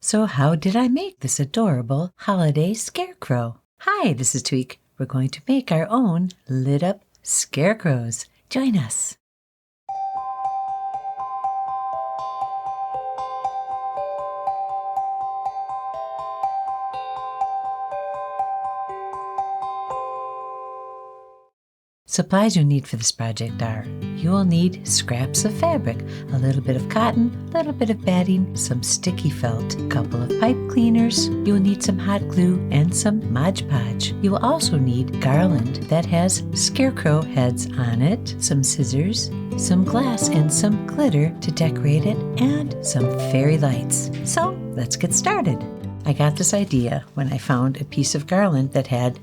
So how did I make this adorable holiday scarecrow? Hi, this is Tweek. We're going to make our own lit up scarecrows. Join us. Supplies you'll need for this project are: you will need scraps of fabric, a little bit of cotton, a little bit of batting, some sticky felt, a couple of pipe cleaners. You will need some hot glue and some Mod Podge. You will also need Garland that has scarecrow heads on it, some scissors, some glass and some glitter to decorate it, and some fairy lights. So let's get started. I got this idea when I found a piece of garland that had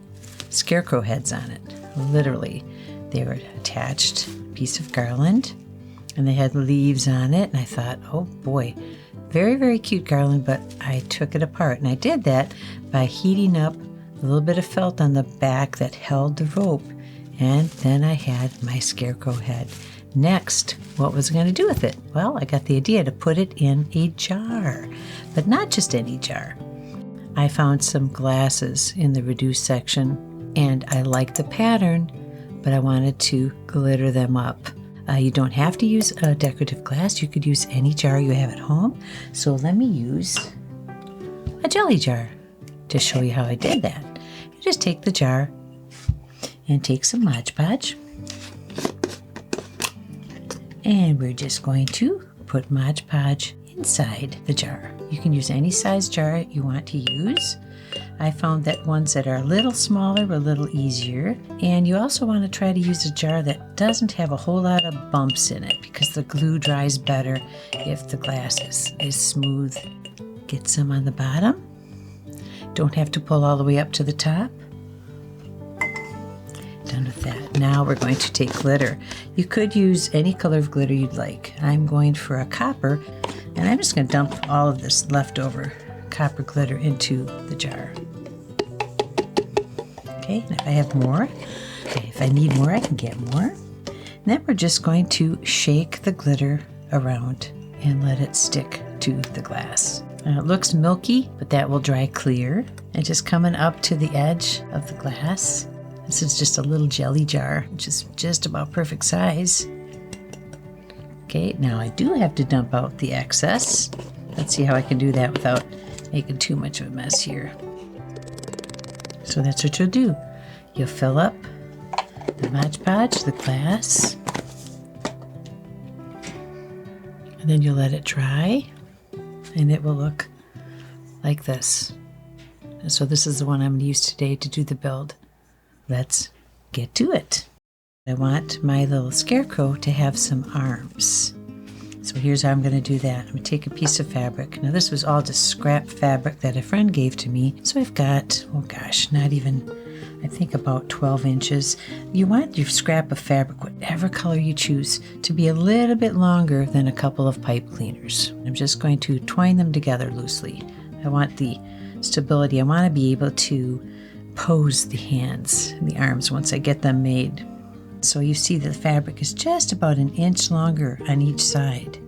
scarecrow heads on it. Literally, they were attached piece of garland and they had leaves on it, and I thought, oh boy, very, very cute garland, but I took it apart, and I did that by heating up a little bit of felt on the back that held the rope, and then I had my scarecrow head. Next, what was I going to do with it? Well, I got the idea to put it in a jar, but not just any jar. I found some glasses in the reduced section, and I liked the pattern, but I wanted to glitter them up. You don't have to use a decorative glass. You could use any jar you have at home. So let me use a jelly jar to show you how I did that. You just take the jar and take some Mod Podge, and we're just going to put Mod Podge inside the jar. You can use any size jar you want to use. I found that ones that are a little smaller were a little easier, and you also want to try to use a jar that doesn't have a whole lot of bumps in it, because the glue dries better if the glass is smooth. Get some on the bottom. Don't have to pull all the way up to the top. Done with that. Now we're going to take glitter. You could use any color of glitter you'd like. I'm going for a copper, and I'm just going to dump all of this leftover copper glitter into the jar. Okay, and if I have more, if I need more, I can get more. And then we're just going to shake the glitter around and let it stick to the glass. Now it looks milky, but that will dry clear. And just coming up to the edge of the glass. This is just a little jelly jar, which is just about perfect size. Okay, now I do have to dump out the excess. Let's see how I can do that without making too much of a mess here. So that's what you'll do. You'll fill up the Mod Podge, the glass, and then you'll let it dry, and it will look like this. And so this is the one I'm going to use today to do the build. Let's get to it. I want my little scarecrow to have some arms. So here's how I'm going to do that. I'm going to take a piece of fabric. Now this was all just scrap fabric that a friend gave to me. So I've got, oh gosh, not even, I think about 12 inches. You want your scrap of fabric, whatever color you choose, to be a little bit longer than a couple of pipe cleaners. I'm just going to twine them together loosely. I want the stability. I want to be able to pose the hands and the arms once I get them made. So you see the fabric is just about an inch longer on each side.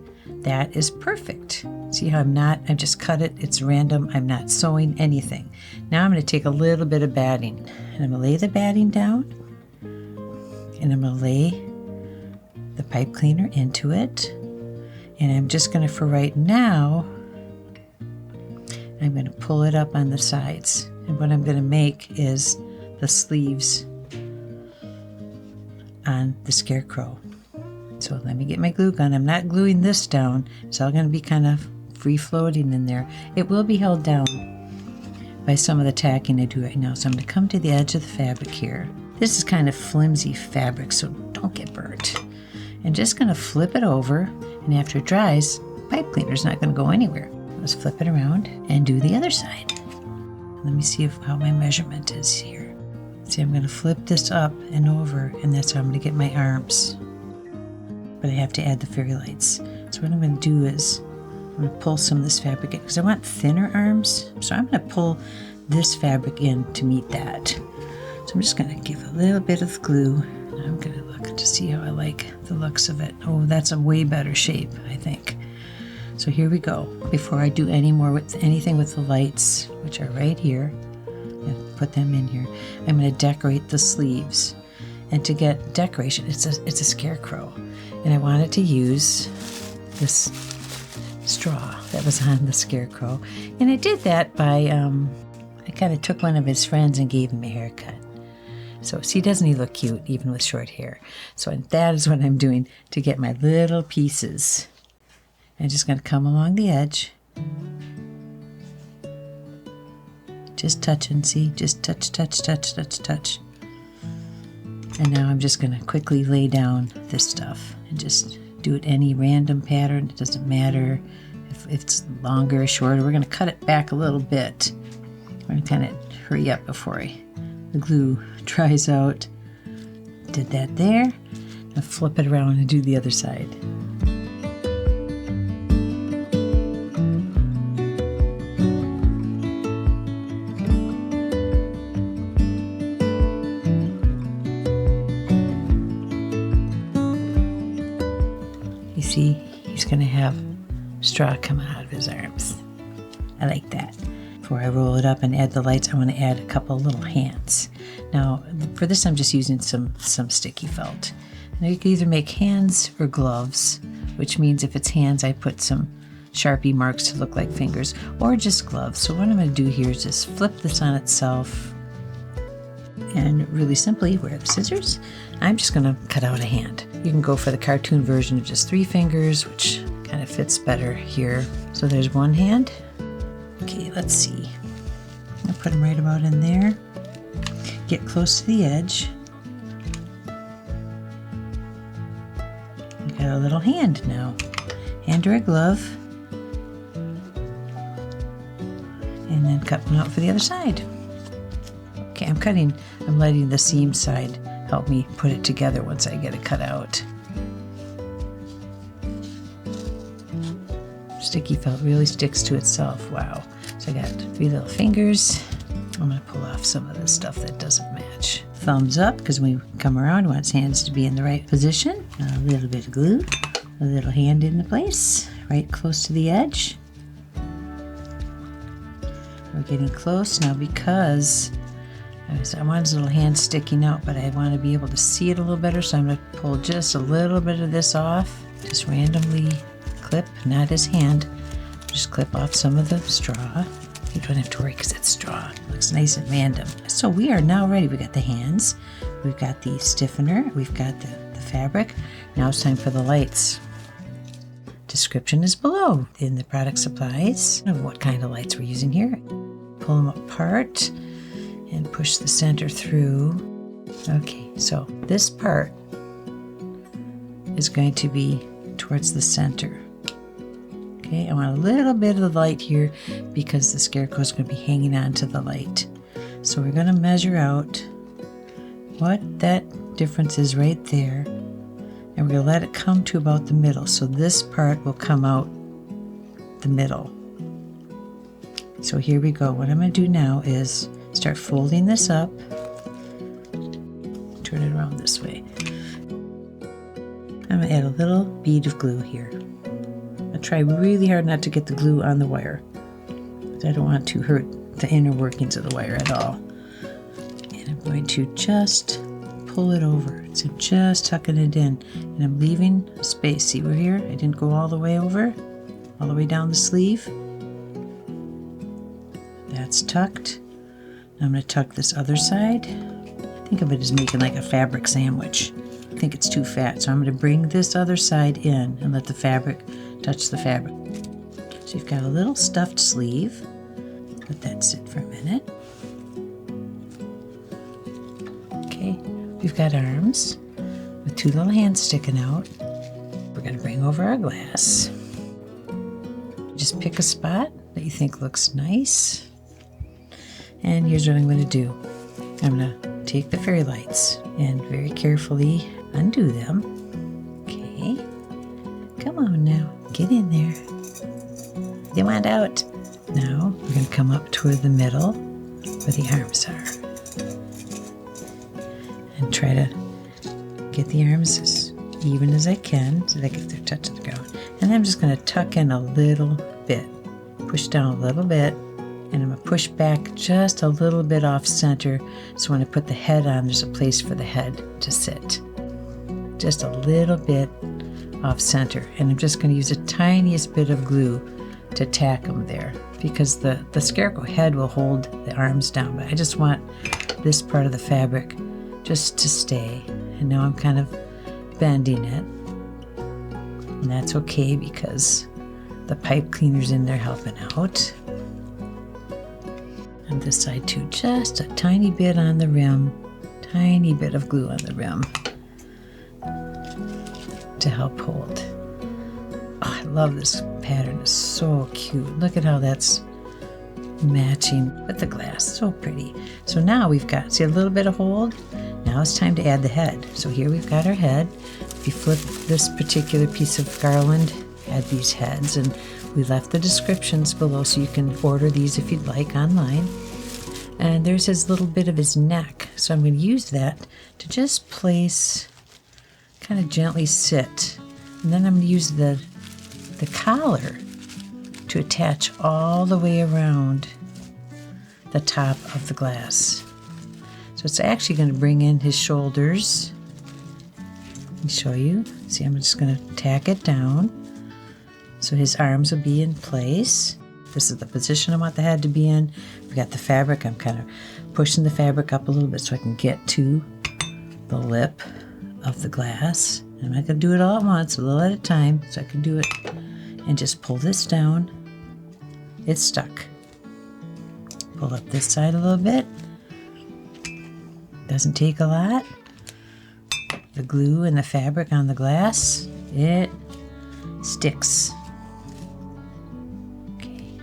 That is perfect. See how I've just cut it. It's random. I'm not sewing anything. Now I'm going to take a little bit of batting, and I'm going to lay the batting down, and I'm going to lay the pipe cleaner into it. And I'm just going to, for right now, I'm going to pull it up on the sides. And what I'm going to make is the sleeves on the scarecrow. So let me get my glue gun. I'm not gluing this down. It's all going to be kind of free floating in there. It will be held down by some of the tacking I do right now. So I'm going to come to the edge of the fabric here. This is kind of flimsy fabric, so don't get burnt. I'm just going to flip it over, and after it dries, pipe cleaner's not going to go anywhere. Let's flip it around and do the other side. Let me see how my measurement is here. See, I'm going to flip this up and over, and that's how I'm going to get my arms. But I have to add the fairy lights. So what I'm going to do is I'm going to pull some of this fabric in, because I want thinner arms. So I'm going to pull this fabric in to meet that. So I'm just going to give a little bit of glue, and I'm going to look to see how I like the looks of it. Oh, that's a way better shape, I think. So here we go. Before I do any more with anything with the lights, which are right here, and put them in here, I'm going to decorate the sleeves. And to get decoration, it's a scarecrow. And I wanted to use this straw that was on the scarecrow. And I did that by, I kind of took one of his friends and gave him a haircut. So see, doesn't he look cute even with short hair? So that is what I'm doing to get my little pieces. I'm just going to come along the edge. Just touching, see? Just touch, touch, touch, touch, touch. And now I'm just going to quickly lay down this stuff and just do it any random pattern. It doesn't matter if it's longer or shorter. We're going to cut it back a little bit. We're going to kind of hurry up before the glue dries out. Did that there. Now flip it around and do the other side. You see, he's going to have straw coming out of his arms. I like that. Before I roll it up and add the lights, I want to add a couple of little hands. Now, for this, I'm just using some sticky felt. Now, you can either make hands or gloves, which means if it's hands, I put some Sharpie marks to look like fingers, or just gloves. So what I'm going to do here is just flip this on itself, and really simply, where the scissors, I'm just going to cut out a hand. You can go for the cartoon version of just 3 fingers, which kind of fits better here. So there's one hand. Okay, let's see. I'll put them right about in there. Get close to the edge. You got a little hand now. Hand or a glove. And then cut one out for the other side. Okay, I'm letting the seam side help me put it together once I get it cut out. Sticky felt really sticks to itself. Wow. So I got 3 little fingers. I'm going to pull off some of the stuff that doesn't match. Thumbs up, because when we come around, we want his hands to be in the right position. A little bit of glue. A little hand into place, right close to the edge. We're getting close now because I want his little hand sticking out, but I want to be able to see it a little better, so I'm going to pull just a little bit of this off. Just randomly clip, not his hand. Just clip off some of the straw. You don't have to worry because it's straw. It looks nice and random. So we are now ready. We got the hands, we've got the stiffener, we've got the fabric. Now it's time for the lights. Description is below in the product supplies of what kind of lights we're using here. Pull them apart and push the center through. Okay, so this part is going to be towards the center. Okay, I want a little bit of the light here because the scarecrow is going to be hanging on to the light. So we're going to measure out what that difference is right there. And we're going to let it come to about the middle. So this part will come out the middle. So here we go. What I'm going to do now is start folding this up. Turn it around this way. I'm going to add a little bead of glue here. I try really hard not to get the glue on the wire. I don't want to hurt the inner workings of the wire at all. And I'm going to just pull it over. So just tucking it in. And I'm leaving a space. See, we're here. I didn't go all the way over, all the way down the sleeve. That's tucked. Now I'm going to tuck this other side. Think of it as making like a fabric sandwich. I think it's too fat, so I'm going to bring this other side in and let the fabric touch the fabric. So you've got a little stuffed sleeve. Let that sit for a minute. Okay, we've got arms with 2 little hands sticking out. We're going to bring over our glass. Just pick a spot that you think looks nice. And here's what I'm going to do. I'm going to take the fairy lights and very carefully undo them. Okay. Come on now. Get in there. They want out. Now we're going to come up toward the middle where the arms are. And try to get the arms as even as I can so that if they're touching the ground. And I'm just going to tuck in a little bit, push down a little bit, and I'm going to push back just a little bit off center. So when I put the head on, there's a place for the head to sit. Just a little bit off center. And I'm just going to use the tiniest bit of glue to tack them there, because the scarecrow head will hold the arms down, but I just want this part of the fabric just to stay. And now I'm kind of bending it, and that's okay because the pipe cleaner's in there helping out. And this side too, just a tiny bit on the rim, tiny bit of glue on the rim to help hold. Oh, I love this pattern. It's so cute. Look at how that's matching with the glass. So pretty. So now we've got, see, a little bit of hold. Now it's time to add the head. So here we've got our head. If you flip this particular piece of garland, add these heads, and we left the descriptions below so you can order these if you'd like online. And there's his little bit of his neck. So I'm going to use that to just place, kind of gently sit. And then I'm going to use the collar to attach all the way around the top of the glass. So it's actually going to bring in his shoulders. Let me show you. See, I'm just going to tack it down so his arms will be in place. This is the position I want the head to be in. We've got the fabric. I'm kind of pushing the fabric up a little bit so I can get to the lip of the glass. I'm not going to do it all at once, a little at a time, so I can do it and just pull this down. It's stuck. Pull up this side a little bit. Doesn't take a lot. The glue and the fabric on the glass, it sticks. Okay.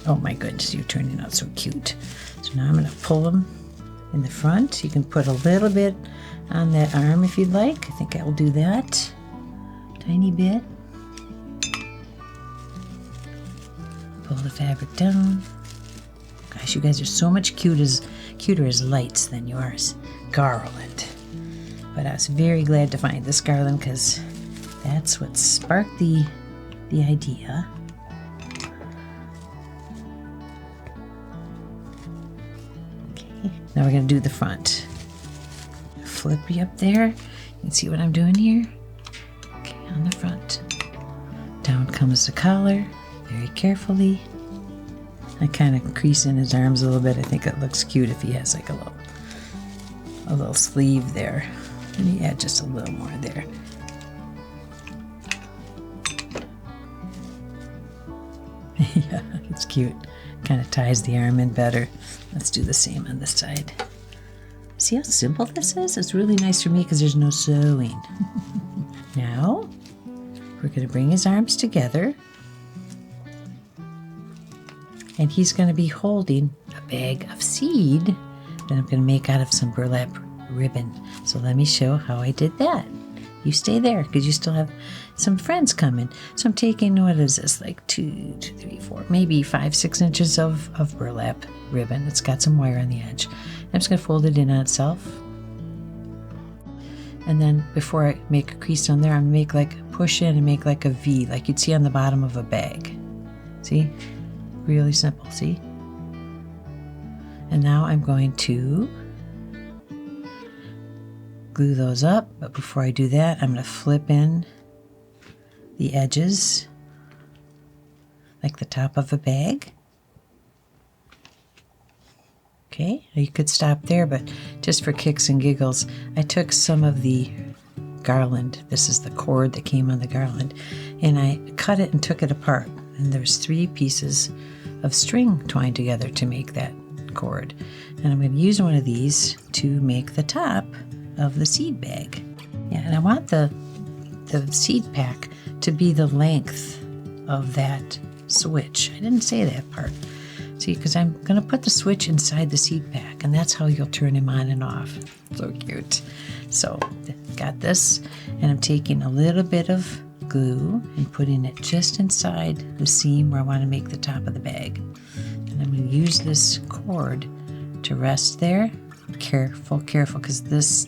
Oh my goodness, you're turning out so cute. So now I'm going to pull them in the front. You can put a little bit on that arm if you'd like. I think I will do that. Tiny bit. Pull the fabric down. Gosh, you guys are so much cuter as lights than yours. Garland. But I was very glad to find this garland because that's what sparked the idea. Okay, now we're going to do the front. Flip you up there. You can see what I'm doing here. Okay, on the front. Down comes the collar, very carefully. I kind of crease in his arms a little bit. I think it looks cute if he has like a little sleeve there. Let me add just a little more there. Yeah, it's cute. Kind of ties the arm in better. Let's do the same on this side. See how simple this is? It's really nice for me because there's no sewing. Now, we're going to bring his arms together. And he's going to be holding a bag of seed that I'm going to make out of some burlap ribbon. So let me show how I did that. You stay there because you still have some friends coming. So I'm taking, what is this, like 2, 3, 4, maybe 5, 6 inches of burlap ribbon. It's got some wire on the edge. I'm just going to fold it in on itself. And then before I make a crease on there, I'm going to make like, push in and make like a V, like you'd see on the bottom of a bag. See? Really simple, see? And now I'm going to glue those up, but before I do that, I'm going to flip in the edges like the top of a bag. Okay, you could stop there, but just for kicks and giggles, I took some of the garland. This is the cord that came on the garland, and I cut it and took it apart. And there's 3 pieces of string twined together to make that cord. And I'm going to use one of these to make the top of the seed bag. Yeah, and I want the seed pack to be the length of that switch. I didn't say that part. See, because I'm going to put the switch inside the seed pack, and that's how you'll turn him on and off. So cute. So, got this, and I'm taking a little bit of glue and putting it just inside the seam where I want to make the top of the bag. And I'm going to use this cord to rest there. Careful, because this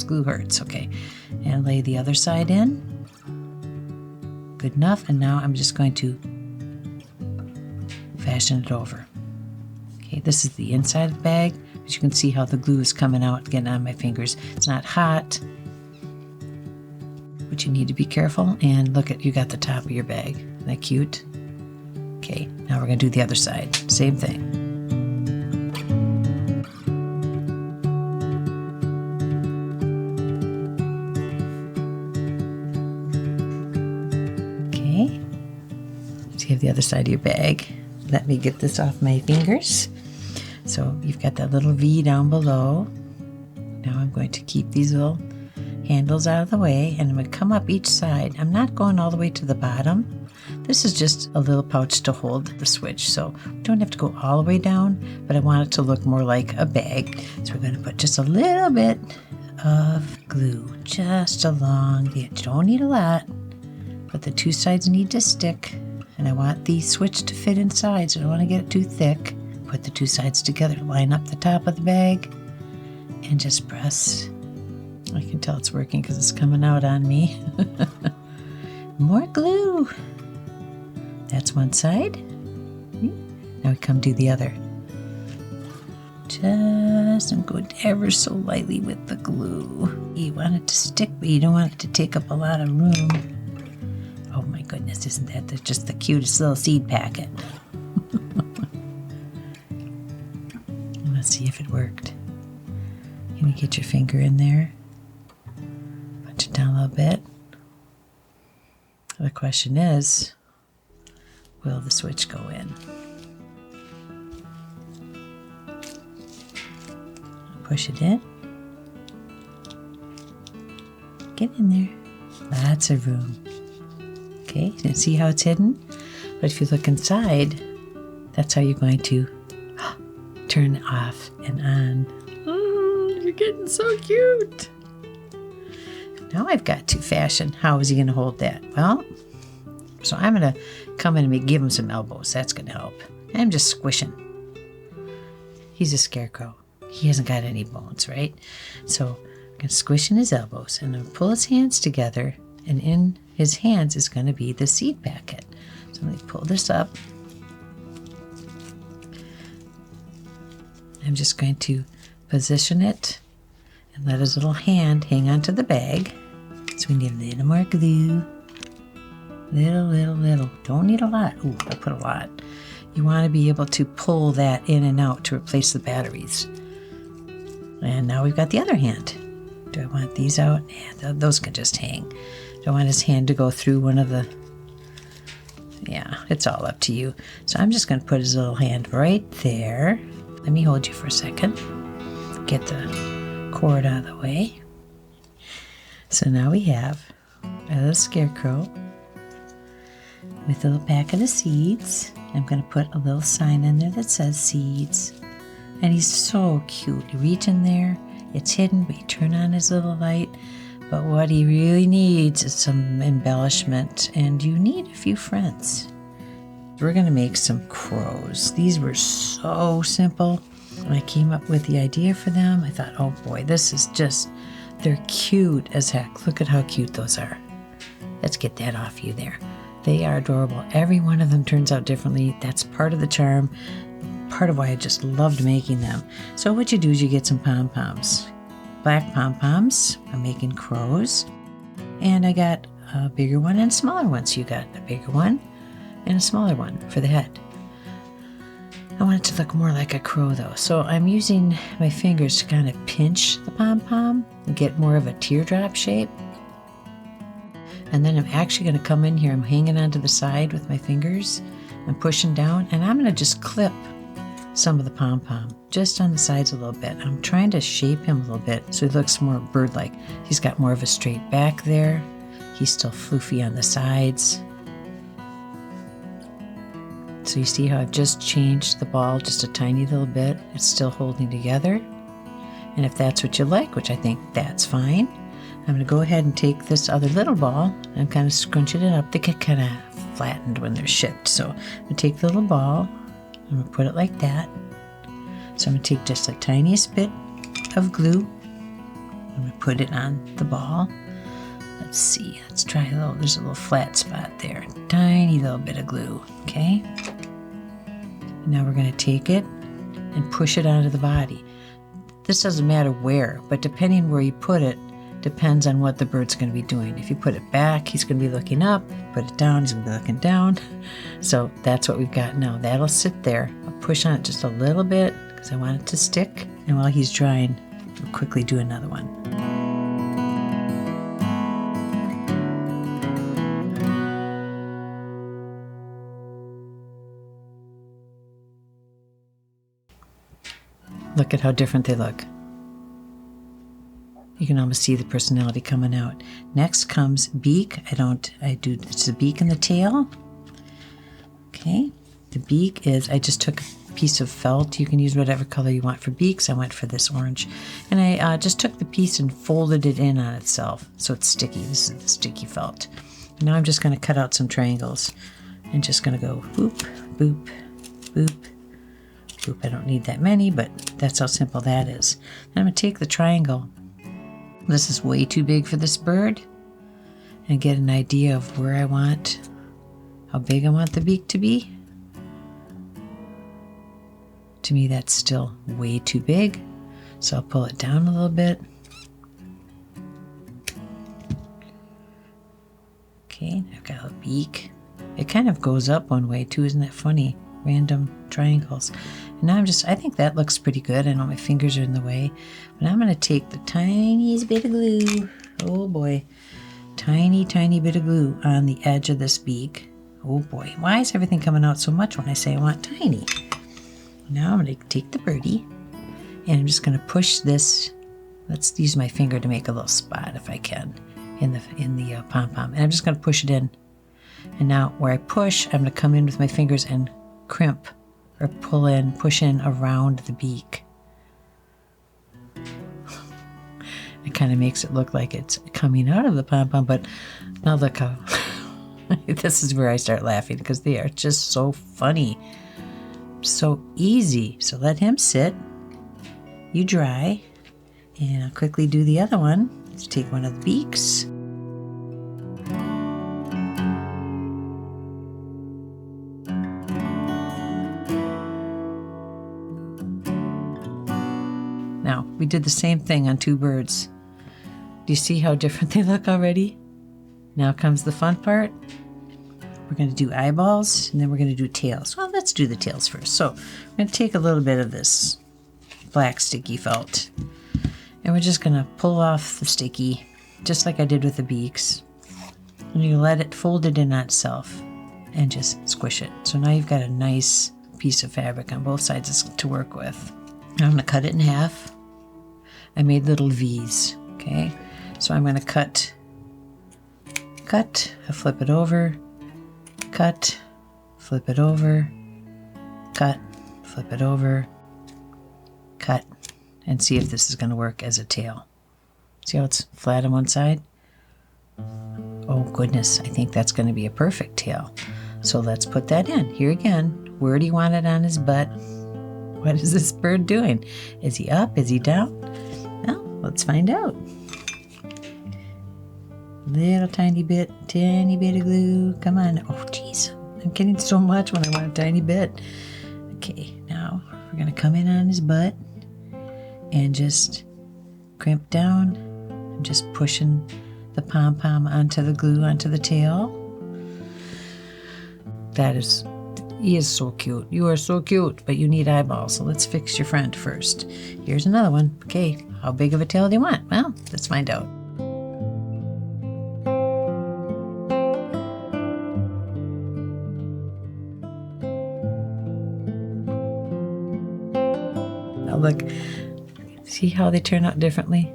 glue hurts, okay? And lay the other side in. Good enough. And now I'm just going to fashion it over. Okay, this is the inside of the bag, but you can see how the glue is coming out, getting on my fingers. It's not hot, but you need to be careful. And look at, you got the top of your bag. Isn't that cute? Okay, now we're going to do the other side. Same thing. Okay, so you have the other side of your bag. Let me get this off my fingers. So you've got that little V down below. Now I'm going to keep these little handles out of the way, and I'm going to come up each side. I'm not going all the way to the bottom. This is just a little pouch to hold the switch, so we don't have to go all the way down, but I want it to look more like a bag. So we're going to put just a little bit of glue just along the edge. You don't need a lot, but the two sides need to stick, and I want the switch to fit inside, so I don't want to get it too thick. Put the two sides together, line up the top of the bag, and just press. I can tell it's working because it's coming out on me. More glue. That's one side. Now we come to the other. I'm going ever so lightly with the glue. You want it to stick, but you don't want it to take up a lot of room. Oh my goodness, isn't that just the cutest little seed packet? Let's see if it worked. Can you get your finger in there? Punch it down a little bit. The question is, will the switch go in? Push it in. Get in there. Lots of room. Okay, you can see how it's hidden? But if you look inside, that's how you're going to turn it off and on. Oh, you're getting so cute. Now I've got to fashion. How is he going to hold that? Well, so I'm going to come in and give him some elbows. That's going to help. I'm just squishing. He's a scarecrow. He hasn't got any bones, right? So I'm going to squish in his elbows, and I'm going to pull his hands together, and in his hands is going to be the seed packet. So let me pull this up. I'm just going to position it and let his little hand hang onto the bag. So we need a little more glue. Little. Don't need a lot. Ooh, I put a lot. You want to be able to pull that in and out to replace the batteries. And now we've got the other hand. Do I want these out? Yeah, those can just hang. Do I want his hand to go through one of the... Yeah, it's all up to you. So I'm just going to put his little hand right there. Let me hold you for a second. Get the cord out of the way. So now we have a little scarecrow with a little packet of seeds. I'm going to put a little sign in there that says seeds. And he's so cute. You reach in there, it's hidden, but you turn on his little light. But what he really needs is some embellishment, and you need a few friends. We're going to make some crows. These were so simple. When I came up with the idea for them, I thought, oh boy, this is just, they're cute as heck. Look at how cute those are. Let's get that off you there. They are adorable. Every one of them turns out differently. That's part of the charm, part of why I just loved making them. So what you do is you get some pom-poms. Black pom-poms. I'm making crows. And I got a bigger one and a smaller one. So you got a bigger one and a smaller one for the head. I want it to look more like a crow though. So I'm using my fingers to kind of pinch the pom-pom and get more of a teardrop shape. And then I'm actually going to come in here. I'm hanging onto the side with my fingers. I'm pushing down, and I'm going to just clip some of the pom-pom just on the sides a little bit. I'm trying to shape him a little bit so he looks more bird-like. He's got more of a straight back there. He's still floofy on the sides. So you see how I've just changed the ball just a tiny little bit. It's still holding together. And if that's what you like, which I think that's fine, I'm going to go ahead and take this other little ball and kind of scrunching it up. They get kind of flattened when they're shipped. So I'm going to take the little ball, I'm going to put it like that. So I'm going to take just the tiniest bit of glue. I'm going to put it on the ball. Let's see. Let's try a little. There's a little flat spot there. Tiny little bit of glue. Okay. And now we're going to take it and push it onto the body. This doesn't matter where, but depending where you put it, depends on what the bird's going to be doing. If you put it back, he's going to be looking up. Put it down, he's going to be looking down. So that's what we've got now. That'll sit there. I'll push on it just a little bit because I want it to stick. And while he's drying, we'll quickly do another one. Look at how different they look. You can almost see the personality coming out. Next comes beak. It's the beak and the tail. Okay. The beak is, I just took a piece of felt. You can use whatever color you want for beaks. I went for this orange. And I just took the piece and folded it in on itself. So it's sticky. This is the sticky felt. And now I'm just going to cut out some triangles. And just going to go boop, boop, boop, boop. I don't need that many, but that's how simple that is. Then I'm going to take the triangle. This is way too big for this bird, and get an idea of where I want, how big I want the beak to be. To me, that's still way too big, so I'll pull it down a little bit. Okay, I've got a beak. It kind of goes up one way too, isn't that funny? Random triangles. And now I think that looks pretty good. I know my fingers are in the way, but I'm going to take the tiniest bit of glue. Oh boy. Tiny, tiny bit of glue on the edge of this beak. Oh boy. Why is everything coming out so much when I say I want tiny? Now I'm going to take the birdie and I'm just going to push this. Let's use my finger to make a little spot if I can in the pom-pom. And I'm just going to push it in. And now where I push, I'm going to come in with my fingers and crimp or push in around the beak. It kind of makes it look like it's coming out of the pom-pom, but now look how, this is where I start laughing because they are just so funny. So easy. So let him sit. You dry. And I'll quickly do the other one. Let's take one of the beaks. Now, we did the same thing on two birds. Do you see how different they look already? Now comes the fun part. We're going to do eyeballs, and then we're going to do tails. Well, let's do the tails first. So, I'm going to take a little bit of this black sticky felt, and we're just going to pull off the sticky, just like I did with the beaks. And you let it fold it in on itself, and just squish it. So now you've got a nice piece of fabric on both sides to work with. Now I'm going to cut it in half. I made little V's, okay? So I'm going to cut, I flip it over, cut, flip it over, cut, flip it over, cut, and see if this is going to work as a tail. See how it's flat on one side? Oh goodness, I think that's going to be a perfect tail. So let's put that in. Here again, where do you want it on his butt? What is this bird doing? Is he up? Is he down? Well, let's find out. Little tiny bit of glue. Come on. Oh, jeez. I'm getting so much when I want a tiny bit. Okay, now we're going to come in on his butt and just crimp down. I'm just pushing the pom-pom onto the glue, onto the tail. He is so cute. You are so cute, but you need eyeballs, so let's fix your friend first. Here's another one. Okay, how big of a tail do you want? Well, let's find out. Now look, see how they turn out differently?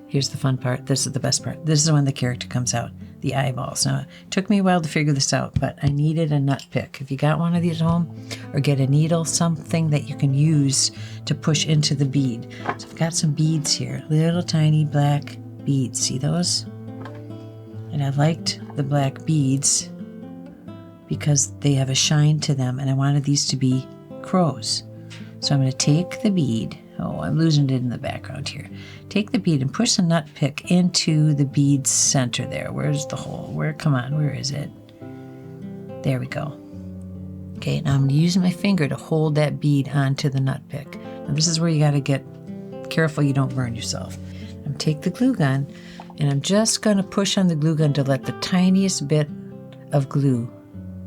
Here's the fun part. This is the best part. This is when the character comes out, the eyeballs. Now, it took me a while to figure this out, but I needed a nut pick. If you got one of these at home, or get a needle, something that you can use to push into the bead. So I've got some beads here, little tiny black beads. See those? And I liked the black beads because they have a shine to them, and I wanted these to be crows. So I'm going to take the bead, Oh, I'm losing it in the background here. Take the bead and push the nut pick into the bead's center there. Where's the hole? Come on, where is it? There we go. Okay, now I'm using my finger to hold that bead onto the nut pick. Now this is where you got to get careful you don't burn yourself. Take the glue gun, and I'm just going to push on the glue gun to let the tiniest bit of glue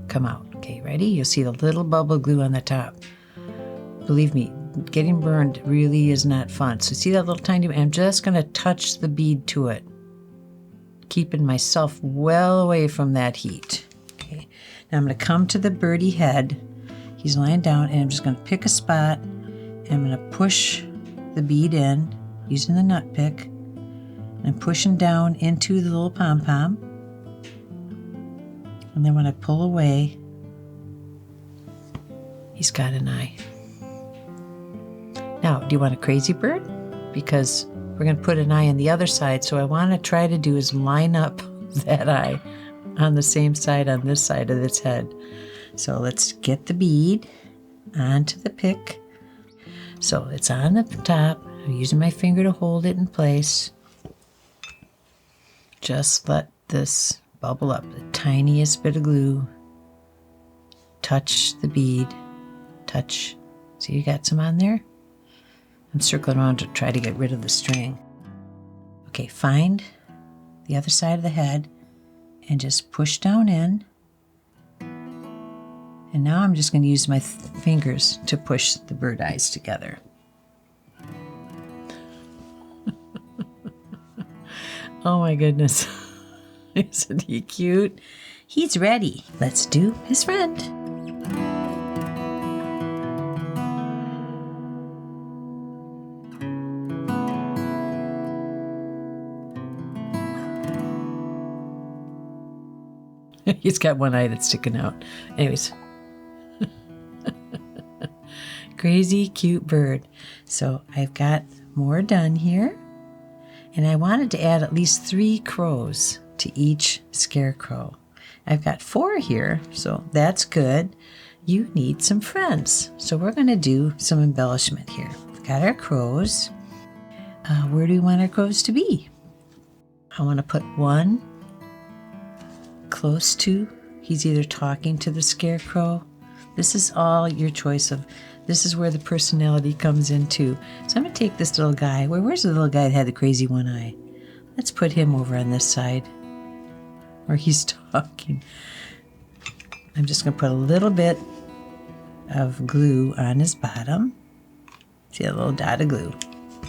come out. Okay, ready? You'll see the little bubble of glue on the top. Believe me, getting burned really is not fun. So see that little tiny bit? I'm just going to touch the bead to it, keeping myself well away from that heat. Okay, now I'm going to come to the birdie head. He's lying down, and I'm just going to pick a spot, and I'm going to push the bead in using the nut pick. I'm pushing down into the little pom-pom. And then when I pull away, he's got an eye. Now, do you want a crazy bird? Because we're going to put an eye on the other side, so I want to try to do is line up that eye on the same side on this side of its head. So let's get the bead onto the pick. So it's on the top. I'm using my finger to hold it in place. Just let this bubble up, the tiniest bit of glue. Touch the bead. Touch. See, you got some on there? I'm circling around to try to get rid of the string. Okay, find the other side of the head and just push down in. And now I'm just going to use my fingers to push the bird eyes together. Oh my goodness. Isn't he cute? He's ready. Let's do his friend. He's got one eye that's sticking out. Anyways. Crazy cute bird. So I've got more done here. And I wanted to add at least 3 crows to each scarecrow. I've got 4 here, so that's good. You need some friends. So we're going to do some embellishment here. We've got our crows. Where do we want our crows to be? I want to put one close to, he's either talking to the scarecrow. This is all your choice of, this is where the personality comes in too. So I'm going to take this little guy. Where's the little guy that had the crazy one eye? Let's put him over on this side where he's talking. I'm just going to put a little bit of glue on his bottom. See that little dot of glue?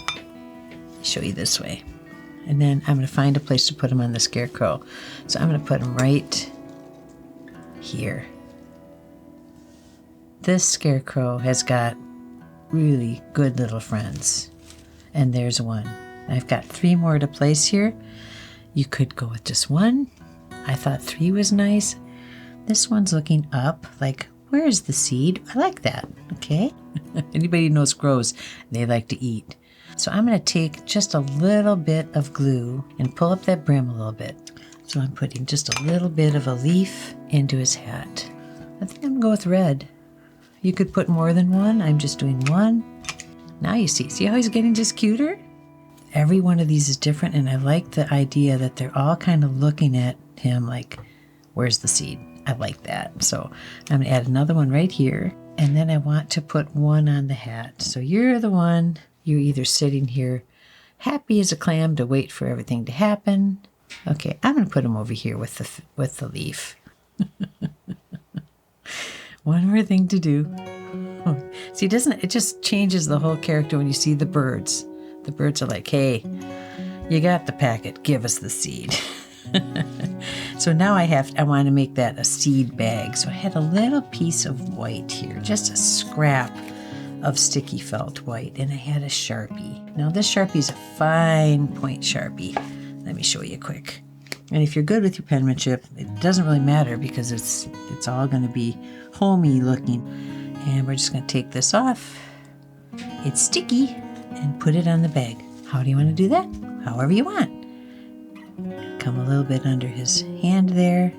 I'll show you this way. And then I'm going to find a place to put him on the scarecrow. So I'm going to put him right here. This scarecrow has got really good little friends. And there's one. I've got 3 more to place here. You could go with just 1. I thought 3 was nice. This one's looking up, like, where's the seed? I like that, okay? Anybody who knows crows, they like to eat. So I'm going to take just a little bit of glue and pull up that brim a little bit. So I'm putting just a little bit of a leaf into his hat. I think I'm going to go with red. You could put more than 1. I'm just doing 1. Now you see how he's getting just cuter? Every one of these is different, and I like the idea that they're all kind of looking at him like, where's the seed? I like that. So I'm going to add another one right here, and then I want to put 1 on the hat. So you're the one, you're either sitting here happy as a clam to wait for everything to happen. Okay, I'm going to put him over here with the leaf. One more thing to do. See, it just changes the whole character when you see the birds. The birds are like, hey, you got the packet, give us the seed. So now I want to make that a seed bag. So I had a little piece of white here, just a scrap of sticky felt white, and I had a Sharpie. Now this Sharpie is a fine point Sharpie. Let me show you quick. And if you're good with your penmanship, it doesn't really matter because it's all going to be homey looking. And we're just going to take this off. It's sticky, and put it on the bag. How do you want to do that? However you want. Come a little bit under his hand there.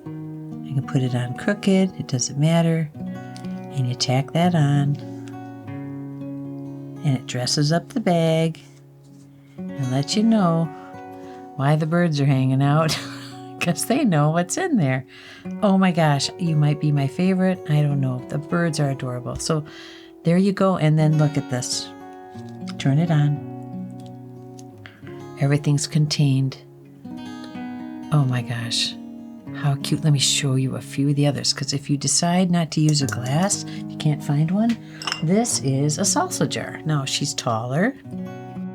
I can put it on crooked, it doesn't matter. And you tack that on. And it dresses up the bag and lets you know why the birds are hanging out because they know what's in there. Oh my gosh, you might be my favorite. I don't know. The birds are adorable. So there you go. And then look at this. Turn it on. Everything's contained. Oh my gosh. How cute. Let me show you a few of the others, because if you decide not to use a glass, if you can't find one, this is a salsa jar. Now she's taller.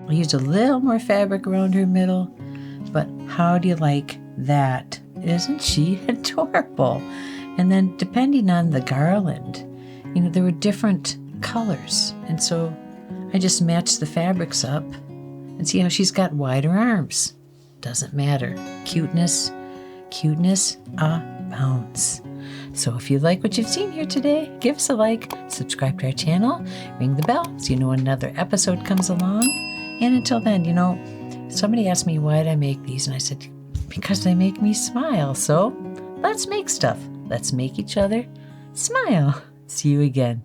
I used a little more fabric around her middle, but how do you like that? Isn't she adorable? And then depending on the garland, there were different colors. And so I just matched the fabrics up and see how she's got wider arms. Doesn't matter. Cuteness abounds. So if you like what you've seen here today, give us a like, subscribe to our channel, ring the bell so you know when another episode comes along. And until then, somebody asked me why did I make these, and I said, because they make me smile. So let's make stuff. Let's make each other smile. See you again.